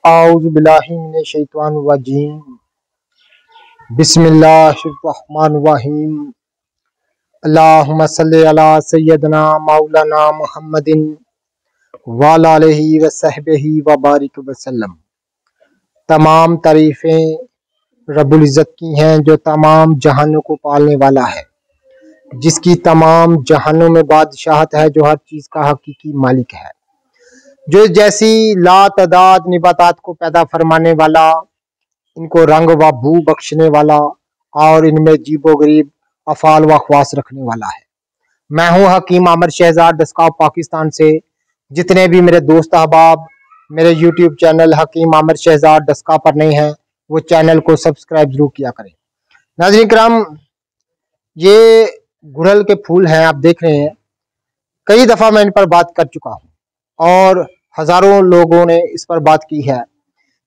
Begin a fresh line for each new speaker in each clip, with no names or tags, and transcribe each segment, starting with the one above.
औज़ु बिल्लाहि मिनश शैतानिर रजीम। बिस्मिल्लाहिर्रहमानिर्रहीम। अल्लाहुम्मा सल्लि अला सय्यदना मौलाना मुहम्मदिन व अला आलिहि व सहबिही व बारिक वसल्लम। तमाम तारीफ़ें रब्बुल इज़्ज़त की हैं जो तमाम जहानों को पालने वाला है, जिसकी तमाम जहानों में बादशाहत है, जो हर चीज़ का हकीकी मालिक है, जो जैसी लातदाद निबातात को पैदा फरमाने वाला, इनको रंग व बू बख्शने वाला और इनमें जीबो गरीब अफाल व ख्वास रखने वाला है। मैं हूँ हकीम आमिर शहजाद दस्काव पाकिस्तान से। जितने भी मेरे दोस्त अहबाब मेरे यूट्यूब चैनल हकीम आमिर शहजाद दस्काव पर नहीं हैं, वो चैनल को सब्सक्राइब जरूर किया करें। नाज़रीन किराम, ये गुड़हल के फूल हैं, आप देख रहे हैं। कई दफ़ा मैं इन पर बात कर चुका हूँ और हजारों लोगों ने इस पर बात की है।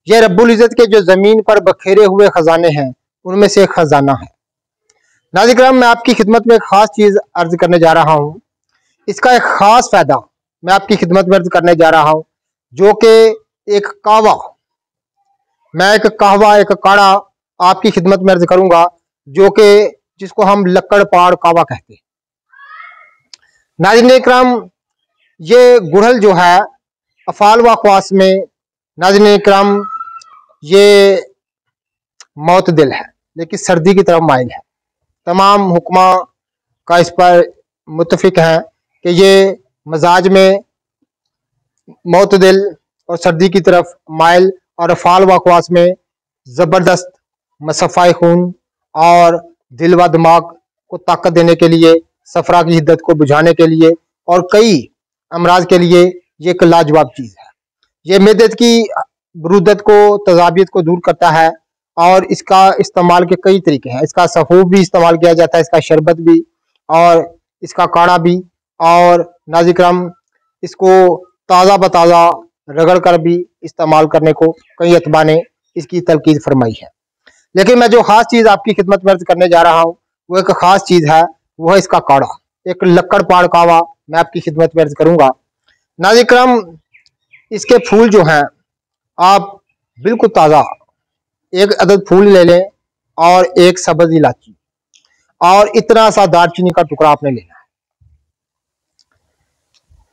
ये रब्बुल इज़्ज़त के जो जमीन पर बखेरे हुए खजाने हैं, उनमें से एक खजाना है। नाज़रीन किराम, मैं आपकी खिदमत में एक खास चीज अर्ज करने जा रहा हूँ। इसका एक खास फायदा मैं आपकी खिदमत में अर्ज करने जा रहा हूँ, जो कि एक कावा, मैं एक कहवा, एक काढ़ा आपकी खिदमत में अर्ज करूंगा, जो कि जिसको हम लक्कड़ पाड़ कावा कहते हैं। नाज़रीन किराम, ये गुड़हल जो है अफाल व ख्वास में, नाज़रीन किराम, ये मौत दिल है लेकिन सर्दी की तरफ माइल है। तमाम हुक्मा का इस पर मुत्तफिक है कि ये मजाज में मौत दिल और सर्दी की तरफ माइल और अफाल व ख्वास में ज़बरदस्त मसफ़ाए खून और दिल व दिमाग को ताकत देने के लिए, सफरा की हिद्दत को बुझाने के लिए और कई अमराज के लिए ये एक लाजवाब चीज़ है। ये मेदत की बरूदत को, तजाबियत को दूर करता है और इसका इस्तेमाल के कई तरीके हैं। इसका सहूब भी इस्तेमाल किया जाता है, इसका शरबत भी और इसका काढ़ा भी, और नाज़रीन किराम, इसको ताज़ा बताज़ा रगड़ कर भी इस्तेमाल करने को कई अतबा ने इसकी तलकीद फरमाई है। लेकिन मैं जो खास चीज़ आपकी खिदमत में अर्ज करने जा रहा हूँ, वो एक खास चीज़ है, वो है इसका काढ़ा, एक लक्कड़ पाड़ कावा मैं आपकी खिदमत में अर्ज करूँगा। नाज़रीन किराम, इसके फूल जो हैं, आप बिल्कुल ताज़ा एक अदद फूल ले लें और एक सब्ज़ इलायची और इतना सा दालचीनी का टुकड़ा आपने लेना है।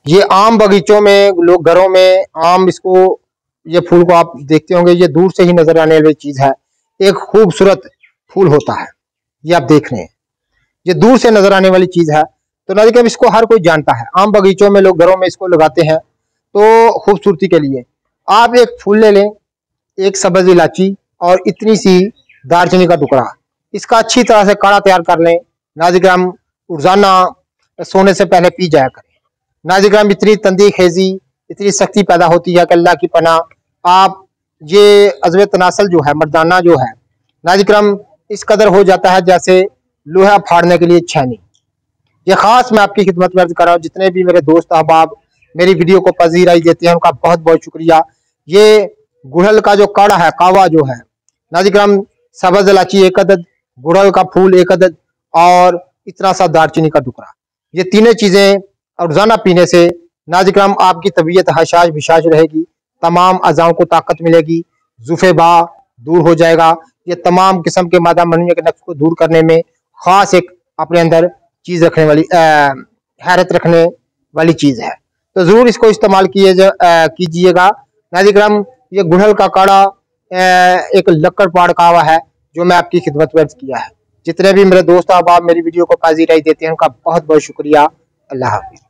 ये आम बगीचों में, लोग घरों में आम, इसको, ये फूल को आप देखते होंगे, ये दूर से ही नजर आने वाली चीज है। एक खूबसूरत फूल होता है, ये आप देख रहे हैं, ये दूर से नजर आने वाली चीज है। तो नाज़रीन, इसको हर कोई जानता है, आम बगीचों में लोग घरों में इसको लगाते हैं तो खूबसूरती के लिए। आप एक फूल ले लें, एक सब्ज़ इलायची और इतनी सी दालचीनी का टुकड़ा, इसका अच्छी तरह से काढ़ा तैयार कर लें। नाज़रीन किराम, रोजाना सोने से पहले पी जाया करें। नाज़रीन किराम, इतनी तंदी खेजी, इतनी सख्ती पैदा होती है कि अल्लाह की पनाह। आप ये अज़्व तनासल जो है, मर्दाना जो है, नाज़रीन किराम, इस कदर हो जाता है जैसे लोहा फाड़ने के लिए छैनी। ये खास मैं आपकी खिदमत में अर्ज कर रहा हूँ। जितने भी मेरे दोस्त अहबाब मेरी वीडियो को पजीराई देते हैं, उनका बहुत बहुत शुक्रिया। ये गुड़हल का जो काढ़ा है, कावा जो है, नाज़रीन किराम, सब्ज़ इलायची एक अदद, गुड़हल का फूल एक अदद और इतना सा दालचीनी का टुकड़ा, ये तीनों चीजें रोजाना पीने से नाज़रीन किराम आपकी तबीयत हशाश बिशाश रहेगी, तमाम अज़ाओं को ताकत मिलेगी, जुफेबा दूर हो जाएगा। ये तमाम किस्म के मादा मनिया के नक्श को दूर करने में खास एक अपने अंदर चीज रखने वाली, हैरत रखने वाली चीज है। तो जरूर इसको इस्तेमाल कीजिएगा। नाज़रीन किराम, ये गुड़हल का काढ़ा एक लक्कड़ पाड़ कावा है, जो मैं आपकी खिदमत में अर्ज किया है। जितने भी मेरे दोस्त अहबाब मेरी वीडियो को पजीराई देते हैं, उनका बहुत बहुत शुक्रिया। अल्लाह हाफिज़।